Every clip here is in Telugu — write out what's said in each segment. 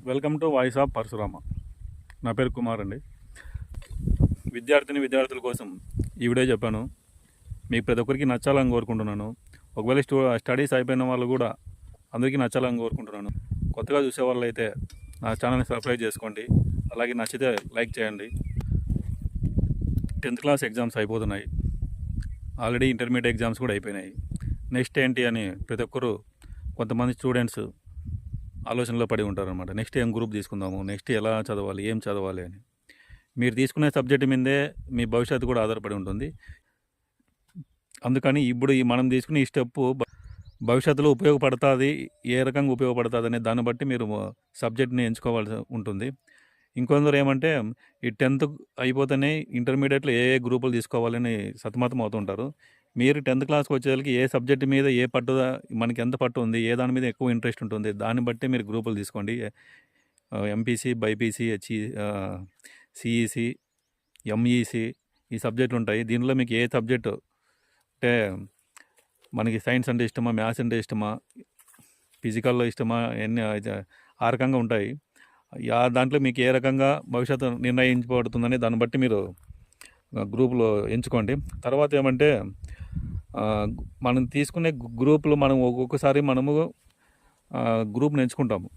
Welcome to voice of Parashurama. నా పేరు కుమార్ అండి. విద్యార్థుల కోసం ఈ వీడియో చెప్పాను. మీకు ప్రతి ఒక్కరికి నచ్చాలని కోరుకుంటున్నాను. ఒకవేళ స్టడీస్ అయిపోయిన వాళ్ళు కూడా అందరికీ నచ్చాలని కోరుకుంటున్నాను. కొత్తగా చూసే వాళ్ళు అయితే నా ఛానల్ని సబ్స్క్రైబ్ చేసుకోండి. అలాగే నచ్చితే లైక్ చేయండి. 10th క్లాస్ ఎగ్జామ్స్ అయిపోతున్నాయి. ఆల్రెడీ ఇంటర్మీడియట్ ఎగ్జామ్స్ కూడా అయిపోయినాయి. నెక్స్ట్ ఏంటి అని ప్రతి ఒక్కరు కొంతమంది స్టూడెంట్స్ ఆలోచనలో పడి ఉంటారనమాట. నెక్స్ట్ ఏం గ్రూప్ తీసుకుందాము, నెక్స్ట్ ఎలా చదవాలి, ఏం చదవాలి అని. మీరు తీసుకునే సబ్జెక్టు మీదే మీ భవిష్యత్తు కూడా ఆధారపడి ఉంటుంది. అందుకని ఇప్పుడు మనం తీసుకునే ఈ స్టెప్పు భవిష్యత్తులో ఉపయోగపడుతుంది, ఏ రకంగా ఉపయోగపడుతుంది అనే దాన్ని బట్టి మీరు సబ్జెక్ట్ని ఎంచుకోవాల్సి ఉంటుంది. ఇంకొందరు ఏమంటే ఈ 10th అయిపోతేనే ఇంటర్మీడియట్లో ఏ గ్రూపులు తీసుకోవాలని సతమతం అవుతుంటారు. మీరు 10th క్లాస్కి వచ్చేసరికి ఏ సబ్జెక్ట్ మీద ఏ పట్టు, మనకి ఎంత పట్టు ఉంది, ఏ దాని మీద ఎక్కువ ఇంట్రెస్ట్ ఉంటుంది, దాన్ని బట్టి మీరు గ్రూపులు తీసుకోండి. ఎంపీసీ, బైపీసీ, సిఈసి, ఎంఈసి ఈ సబ్జెక్టులు ఉంటాయి. దీనిలో మీకు ఏ సబ్జెక్టు అంటే మనకి సైన్స్ అంటే ఇష్టమా, మ్యాథ్స్ అంటే ఇష్టమా, ఫిజికల్లో ఇష్టమా, ఎన్ని ఆ రకంగా ఉంటాయి. దాంట్లో మీకు ఏ రకంగా భవిష్యత్తు నిర్ణయించబడుతుందని దాన్ని బట్టి మీరు గ్రూపులో ఎంచుకోండి. తర్వాత ఏమంటే మనం తీసుకునే గ్రూపులు మనం ఒక్కొక్కసారి మనము గ్రూప్ని ఎంచుకుంటాము.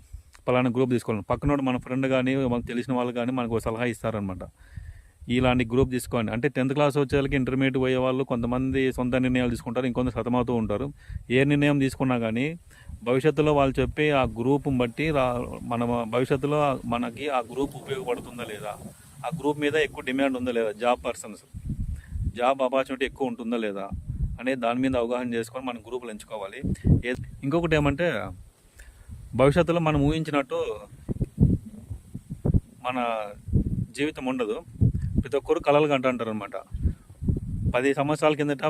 పలానా గ్రూప్ తీసుకోవాలి. పక్కనోడు మన ఫ్రెండ్ కానీ మనకు తెలిసిన వాళ్ళు కానీ మనకు సలహా ఇస్తారనమాట. ఇలాంటి గ్రూప్ తీసుకోండి అంటే 10th క్లాస్ వచ్చేసరికి ఇంటర్మీడియట్ పోయే వాళ్ళు కొంతమంది సొంత నిర్ణయాలు తీసుకుంటారు, ఇంకొంత సతమవుతూ ఉంటారు. ఏ నిర్ణయం తీసుకున్నా కానీ భవిష్యత్తులో వాళ్ళు చెప్పి ఆ గ్రూప్ని బట్టి మన భవిష్యత్తులో మనకి ఆ గ్రూప్ ఉపయోగపడుతుందా లేదా, ఆ గ్రూప్ మీద ఎక్కువ డిమాండ్ ఉందా లేదా, జాబ్ ఆపర్చునిటీ ఎక్కువ ఉంటుందా లేదా అనే దాని మీద అవగాహన చేసుకొని మనం గ్రూపులు ఎంచుకోవాలి. ఇంకొకటి ఏమంటే భవిష్యత్తులో మనం ఊహించినట్టు మన జీవితం ఉండదు. ప్రతి ఒక్కరు కలలు కంటుంటారు అనమాట. 10 సంవత్సరాల కిందట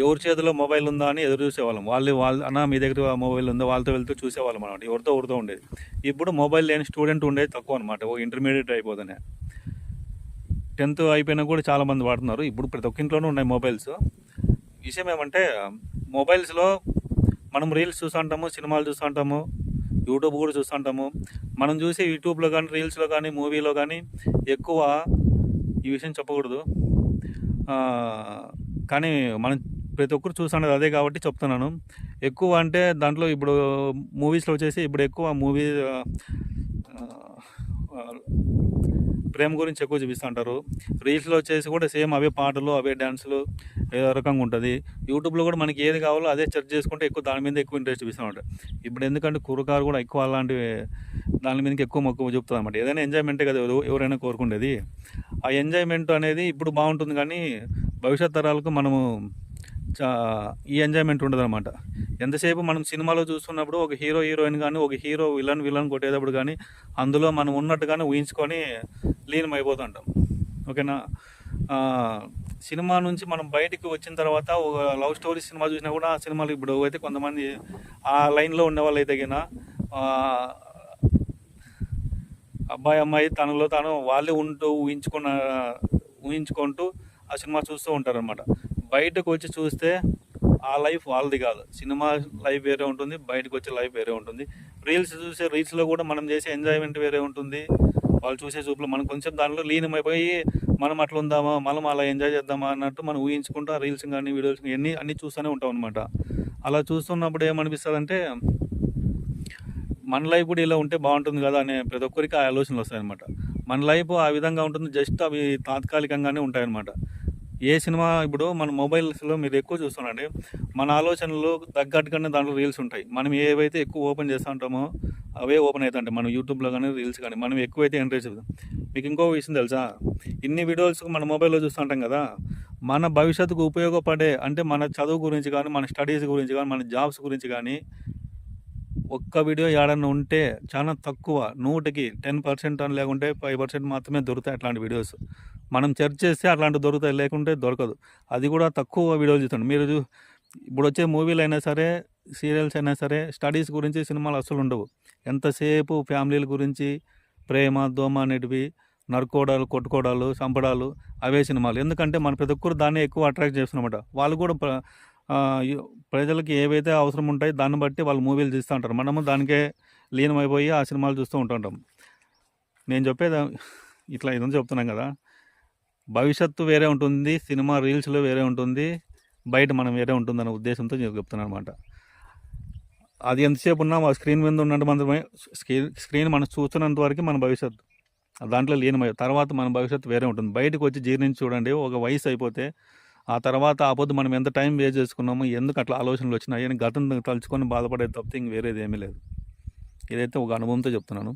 ఎవరి చేతిలో మొబైల్ ఉందా అని ఎదురు చూసేవాళ్ళం. వాళ్ళు అన్న మీ దగ్గర మొబైల్ ఉందా, వాళ్ళతో వెళ్తూ చూసేవాళ్ళం అనమాట. ఎవరితో ఉండేది. ఇప్పుడు మొబైల్ లేని స్టూడెంట్ ఉండేది తక్కువ అనమాట. ఇంటర్మీడియట్ అయిపోతేనే 10th అయిపోయినా కూడా చాలామంది వాడుతున్నారు. ఇప్పుడు ప్రతి ఒక్క ఇంట్లోనూ ఉన్నాయి మొబైల్స్. విషయం ఏమంటే మొబైల్స్లో మనం రీల్స్ చూస్తుంటాము, సినిమాలు చూస్తుంటాము, యూట్యూబ్ కూడా చూస్తుంటాము. మనం చూసే యూట్యూబ్లో కానీ, రీల్స్లో కానీ, మూవీలో కానీ ఎక్కువ ఈ విషయం చెప్పకూడదు, కానీ మనం ప్రతి ఒక్కరు చూస్తున్నది అదే కాబట్టి చెప్తున్నాను. ఎక్కువ అంటే దాంట్లో ఇప్పుడు మూవీస్లో వచ్చేసి ఇప్పుడు ఎక్కువ మూవీ ప్రేమ గురించి ఎక్కువ చూపిస్తుంటారు. రీల్స్లో వచ్చేసి కూడా సేమ్ అవే పాటలు, అవే డ్యాన్సులు ఏదో రకంగా ఉంటుంది. యూట్యూబ్లో కూడా మనకి ఏది కావాలో అదే సెర్చ్ చేసుకుంటే ఎక్కువ దాని మీద ఎక్కువ ఇంట్రెస్ట్ చూపిస్తూ ఇప్పుడు ఎందుకంటే కుర్రకారు కూడా ఎక్కువ అలాంటివి దాని మీదకి ఎక్కువ మక్కువ చూపుతుంది అనమాట. ఏదైనా ఎంజాయ్మెంటే కదా ఎవరైనా కోరుకుండేది. ఆ ఎంజాయ్మెంట్ అనేది ఇప్పుడు బాగుంటుంది, కానీ భవిష్యత్ తరాలకు మనము ఈ ఎంజాయ్మెంట్ ఉండదు అనమాట. ఎంతసేపు మనం సినిమాలో చూస్తున్నప్పుడు ఒక హీరో హీరోయిన్ కానీ, ఒక హీరో విలన్ కొట్టేటప్పుడు కానీ అందులో మనం ఉన్నట్టుగానే ఊహించుకొని లీనం అయిపోతుంటాం. ఓకేనా. సినిమా నుంచి మనం బయటికి వచ్చిన తర్వాత ఒక లవ్ స్టోరీ సినిమా చూసినా కూడా ఆ సినిమాలు ఇప్పుడు అయితే కొంతమంది ఆ లైన్లో ఉండే వాళ్ళు అయితే గిన అబ్బాయి అమ్మాయి తనలో తాను వాళ్ళే ఉంటూ ఊహించుకుంటూ ఆ సినిమా చూస్తూ ఉంటారనమాట. బయటకు వచ్చి చూస్తే ఆ లైఫ్ వాళ్ళది కాదు. సినిమా లైఫ్ వేరే ఉంటుంది, బయటకు వచ్చే లైఫ్ వేరే ఉంటుంది. రీల్స్లో కూడా మనం చేసే ఎంజాయ్మెంట్ వేరే ఉంటుంది. వాళ్ళు చూసే చూపులో మనం కొంచెం దానిలో లీనమైపోయి మనం అట్లా ఉందామా, మనం అలా ఎంజాయ్ చేద్దామా అన్నట్టు మనం ఊహించుకుంటూ ఆ రీల్స్ కానీ, వీడియోస్ అన్నీ చూస్తూనే ఉంటాం అనమాట. అలా చూస్తున్నప్పుడు ఏమనిపిస్తుంది అంటే మన లైఫ్ కూడా ఇలా ఉంటే బాగుంటుంది కదా అనే ప్రతి ఒక్కరికి ఆ ఆలోచనలు వస్తాయన్నమాట. మన లైఫ్ ఆ విధంగా ఉంటుంది, జస్ట్ అవి తాత్కాలికంగానే ఉంటాయన్నమాట. ఏ సినిమా ఇప్పుడు మన మొబైల్స్లో మీరు ఎక్కువ చూస్తున్నాండి, మన ఆలోచనలు తగ్గట్టుగానే దాంట్లో రీల్స్ ఉంటాయి. మనం ఏవైతే ఎక్కువ ఓపెన్ చేస్తూ ఉంటామో అవే ఓపెన్ అవుతుంటాయి. మనం యూట్యూబ్లో కానీ, రీల్స్ కానీ మనం ఎక్కువైతే ఇంట్రెస్ట్ చూద్దాం. మీకు ఇంకో విషయం తెలుసా, ఇన్ని వీడియోస్ మన మొబైల్లో చూస్తుంటాం కదా, మన భవిష్యత్తుకు ఉపయోగపడే అంటే మన చదువు గురించి కానీ, మన స్టడీస్ గురించి కానీ, మన జాబ్స్ గురించి కానీ ఒక్క వీడియో ఏడన్నా ఉంటే చాలా తక్కువ, 100కి 10% అని లేకుంటే 5% మాత్రమే దొరుకుతాయి అట్లాంటి వీడియోస్. మనం సెర్చ్ చేస్తే అట్లాంటివి దొరుకుతాయి, లేకుంటే దొరకదు. అది కూడా తక్కువ వీడియోలు చూస్తాను. మీరు ఇప్పుడు వచ్చే మూవీలు అయినా సరే, సీరియల్స్ అయినా సరే, స్టడీస్ గురించి సినిమాలు అస్సలు ఉండవు. ఎంతసేపు ఫ్యామిలీల గురించి, ప్రేమ దోమ అనేటివి, నరుకోవడాలు, కొట్టుకోవడాలు, చంపడాలు, అవే సినిమాలు. ఎందుకంటే మన ప్రతి ఒక్కరు దాన్ని ఎక్కువ అట్రాక్ట్ చేస్తున్నమాట. వాళ్ళు కూడా ప్రజలకి ఏవైతే అవసరం ఉంటాయో దాన్ని బట్టి వాళ్ళు మూవీలు తీస్తూ ఉంటారు. మనము దానికే లీనమైపోయి ఆ సినిమాలు చూస్తూ ఉంటుంటాం. నేను చెప్పేది ఇట్లా ఇదంతా చెప్తున్నాం కదా, భవిష్యత్తు వేరే ఉంటుంది, సినిమా రీల్స్లో వేరే ఉంటుంది, బయట మనం వేరే ఉంటుందన్న ఉద్దేశంతో నేను చెప్తున్నాను అనమాట. అది ఎంతసేపు ఉన్నా మా స్క్రీన్ మీద ఉన్నట్టు మాత్రమే, స్క్రీన్ మనం చూస్తున్నంత వరకు మన భవిష్యత్తు దాంట్లో లీనమయ్యే తర్వాత మన భవిష్యత్తు వేరే ఉంటుంది. బయటకు వచ్చి జీర్ణించి చూడండి. ఒక వయసు అయిపోతే ఆ తర్వాత ఆ పొద్దు మనం ఎంత టైం వేస్ట్ చేసుకున్నామో, ఎందుకు అట్లా ఆలోచనలు వచ్చినాయి అని గతం తలుచుకొని బాధపడే తప్పితే ఇంక వేరేది ఏమీ లేదు. ఇదైతే ఒక అనుభవంతో చెప్తున్నాను.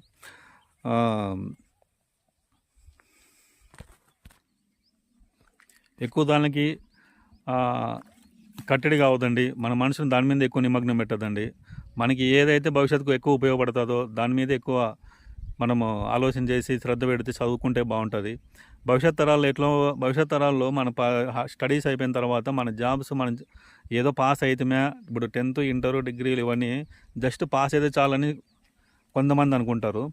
ఎక్కువ దానికి కట్టడి కావద్దండి. మన మనసుని దాని మీద ఎక్కువ నిమగ్నం పెట్టద్దండి. మనకి ఏదైతే భవిష్యత్తుకు ఎక్కువ ఉపయోగపడుతుందో దాని మీద ఎక్కువ మనము ఆలోచన చేసి శ్రద్ధ పెడితే చదువుకుంటే బాగుంటుంది. భవిష్యత్ తరాల్లో మన స్టడీస్ అయిపోయిన తర్వాత మన జాబ్స్ మనం ఏదో పాస్ అయితేమే, ఇప్పుడు 10th, ఇంటర్, డిగ్రీలు ఇవన్నీ జస్ట్ పాస్ అయితే చాలని కొంతమంది అనుకుంటారు.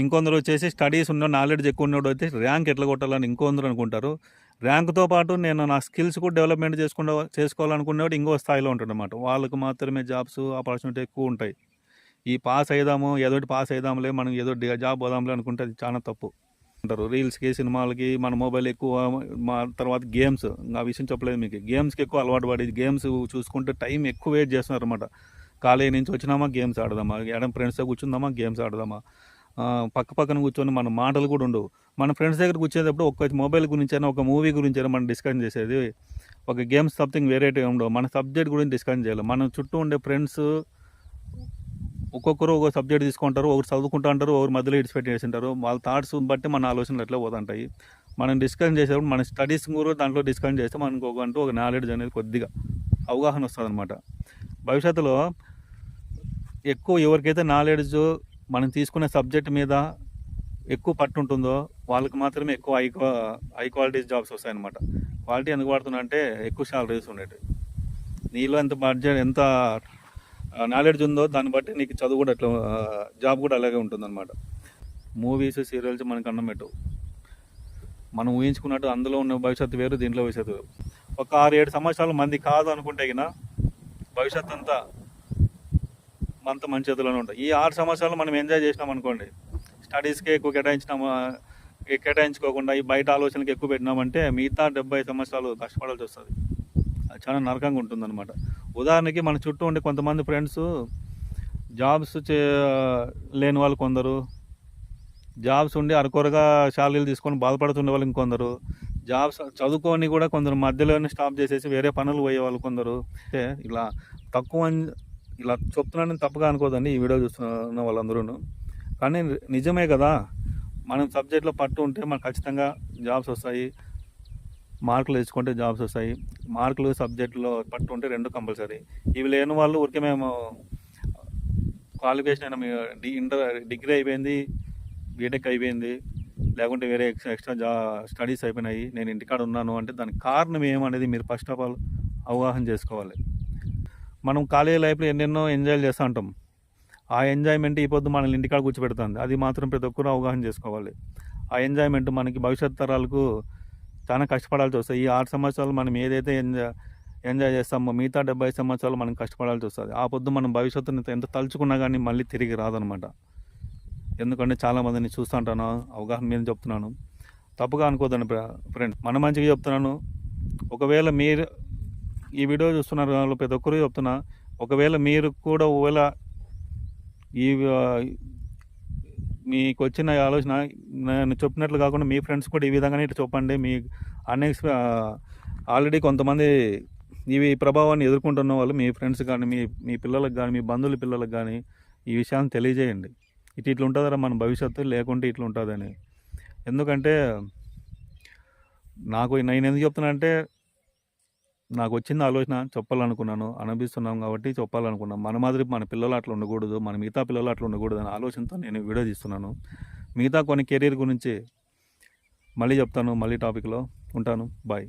ఇంకొందరు వచ్చేసి స్టడీస్ ఉన్న నాలెడ్జ్ ఎక్కువ ఉన్నోడు అయితే ర్యాంక్ ఎట్లా కొట్టాలని ఇంకొందరు అనుకుంటారు. ర్యాంక్తో పాటు నేను నా స్కిల్స్ కూడా డెవలప్మెంట్ చేసుకోవాలనుకునేవాడు ఇంకో స్థాయిలో ఉంటాడు అనమాట. వాళ్ళకు మాత్రమే జాబ్స్ ఆపర్చునిటీ ఎక్కువ ఉంటాయి. ఈ పాస్ అయిదాము, ఏదోటి పాస్ అయిదాంలే, మనం ఏదో జాబ్ పోదాంలే అనుకుంటే అది చాలా తప్పు అంటారు. రీల్స్కి, సినిమాలకి మన మొబైల్ ఎక్కువ, మా తర్వాత గేమ్స్, ఆ విషయం చెప్పలేదు మీకు. గేమ్స్కి ఎక్కువ అలవాటు పడి గేమ్స్ చూసుకుంటే టైం ఎక్కువ వేస్ట్ చేస్తున్నారు అనమాట. కాలేజీ నుంచి వచ్చినామా గేమ్స్ ఆడదామా, ఎడం ఫ్రెండ్స్తో కూర్చుందామా గేమ్స్ ఆడదామా, పక్కన కూర్చొని మన మాటలు కూడా ఉండవు. మన ఫ్రెండ్స్ దగ్గర కూర్చేటప్పుడు ఒక మొబైల్ గురించి అయినా, ఒక మూవీ గురించి అయినా మనం డిస్కషన్ చేసేది. ఒక గేమ్స్ సంథింగ్ వేరేటీ ఉండవు. మన సబ్జెక్ట్ గురించి డిస్కషన్ చేయాలి. మన చుట్టూ ఉండే ఫ్రెండ్స్ ఒక్కొక్కరు ఒక్కొక్క సబ్జెక్ట్ తీసుకుంటారు. ఒకరు చదువుకుంటూ ఉంటారు, ఒకరు మధ్యలో ఇడిచిపెట్టేసింటారు. వాళ్ళ థాట్స్ బట్టి మన ఆలోచనలు ఎట్లా పోతుంటాయి. మనం డిస్కషన్ చేసేటప్పుడు మన స్టడీస్ కూడా దాంట్లో డిస్కషన్ చేస్తే మనకు ఒక నాలెడ్జ్ అనేది కొద్దిగా అవగాహన వస్తుంది అనమాట. భవిష్యత్తులో ఎక్కువ ఎవరికైతే నాలెడ్జ్ మనం తీసుకునే సబ్జెక్ట్ మీద ఎక్కువ పట్టు ఉంటుందో వాళ్ళకి మాత్రమే ఎక్కువ హై క్వాలిటీ జాబ్స్ వస్తాయన్నమాట. క్వాలిటీ ఎందుకు వాడుతున్నా అంటే ఎక్కువ శాలరీస్ ఉండేవి. నీలో ఎంత బడ్జెట్, ఎంత నాలెడ్జ్ ఉందో దాన్ని బట్టి నీకు చదువు కూడా అట్లా, జాబ్ కూడా అలాగే ఉంటుందన్నమాట. మూవీస్, సీరియల్స్ మనకు అన్నం పెట్టవు. మనం ఊహించుకున్నట్టు అందులో ఉన్న భవిష్యత్తు వేరు, దీంట్లో భవిష్యత్తు వేరు. ఒక 6-7 సంవత్సరాలు మంది కాదు అనుకుంటే గిన భవిష్యత్తు అంతా మంచి చేతుల్లోనే ఉంటుంది. ఈ 6 సంవత్సరాలు మనం ఎంజాయ్ చేసినాం అనుకోండి, స్టడీస్కే ఎక్కువ కేటాయించుకోకుండా ఈ బయట ఆలోచనలకు ఎక్కువ పెట్టినామంటే మిగతా 70 సంవత్సరాలు కష్టపడాల్సి వస్తుంది. అది చాలా నరకంగా ఉంటుందన్నమాట. ఉదాహరణకి మన చుట్టూ ఉండే కొంతమంది ఫ్రెండ్స్ జాబ్స్ లేని వాళ్ళు కొందరు, జాబ్స్ ఉండి అరకొరగా శాలరీలు తీసుకొని బాధపడుతుండే వాళ్ళు ఇంకొందరు, జాబ్స్ చదువుకొని కూడా కొందరు మధ్యలోనే స్టాప్ చేసేసి వేరే పనులు పోయే వాళ్ళు కొందరు. ఇలా ఇలా చెప్తున్నానని తప్పుగా అనుకోదండి ఈ వీడియో చూస్తున్న వాళ్ళందరూ. కానీ నిజమే కదా, మనం సబ్జెక్ట్లో పట్టు ఉంటే మనకు ఖచ్చితంగా జాబ్స్ వస్తాయి. మార్కులు తెచ్చుకుంటే జాబ్స్ వస్తాయి. మార్కులు, సబ్జెక్టులో పట్టు ఉంటే 2 కంపల్సరీ. ఇవి లేని వాళ్ళు ఊరికే మేము క్వాలిఫికేషన్ అయినా, డిగ్రీ అయిపోయింది, బీటెక్ అయిపోయింది, లేకుంటే వేరే ఎక్స్ట్రా స్టడీస్ అయిపోయినాయి, నేను ఇంటికాడ ఉన్నాను అంటే దానికి కారణం ఏమనేది మీరు ఫస్ట్ ఆఫ్ ఆల్ అవగాహన చేసుకోవాలి. మనం కాలేజీ లైఫ్లో ఎన్నెన్నో ఎంజాయ్ చేస్తూ ఉంటాం. ఆ ఎంజాయ్మెంట్ ఈ పొద్దు మనల్ని ఇంటికాడ కూర్చోబెడుతుంది. అది మాత్రం ప్రతి ఒక్కరూ అవగాహన చేసుకోవాలి. ఆ ఎంజాయ్మెంట్ మనకి భవిష్యత్ తరాలకు చాలా కష్టపడాల్సి వస్తుంది. ఈ 6 సంవత్సరాలు మనం ఏదైతే ఎంజాయ్ చేస్తామో మిగతా 70 సంవత్సరాలు మనం కష్టపడాల్సి వస్తుంది. ఆ పొద్దు మనం భవిష్యత్తుని ఎంత తలుచుకున్నా కానీ మళ్ళీ తిరిగి రాదనమాట. ఎందుకంటే చాలామందిని చూస్తూ ఉంటాను, అవగాహన మీద చెప్తున్నాను, తప్పుగా అనుకోదండి ఫ్రెండ్, మన మంచిగా చెప్తున్నాను. ఒకవేళ మీరు ఈ వీడియో చూస్తున్నారు వాళ్ళు ప్రతి ఒక్కరు చెప్తున్నా, ఒకవేళ మీరు కూడా మీకు వచ్చిన ఆలోచన నేను చెప్పినట్లు కాకుండా మీ ఫ్రెండ్స్ కూడా ఈ విధంగానే ఇటు చెప్పండి. మీ ఆల్రెడీ కొంతమంది ఇవి ప్రభావాన్ని ఎదుర్కొంటున్న వాళ్ళు, మీ ఫ్రెండ్స్ కానీ, మీ పిల్లలకు కానీ, మీ బంధువుల పిల్లలకు కానీ ఈ విషయాన్ని తెలియజేయండి. ఇట్లా ఉంటుందా మన భవిష్యత్తు, లేకుంటే ఇట్లా ఉంటుందని. ఎందుకంటే నేను ఎందుకు చెప్తున్నా అంటే, నాకు వచ్చింది ఆలోచన చెప్పాలనుకున్నాను, అనిపిస్తున్నాం కాబట్టి చెప్పాలనుకున్నాం. మన మాదిరి మన పిల్లలు అట్లా ఉండకూడదు, మన మిగతా పిల్లలు అట్లా ఉండకూడదు అనే ఆలోచనతో నేను వీడియో తీస్తున్నాను. మిగతా కొన్ని కెరీర్ గురించి మళ్ళీ చెప్తాను, మళ్ళీ టాపిక్లో ఉంటాను. బాయ్.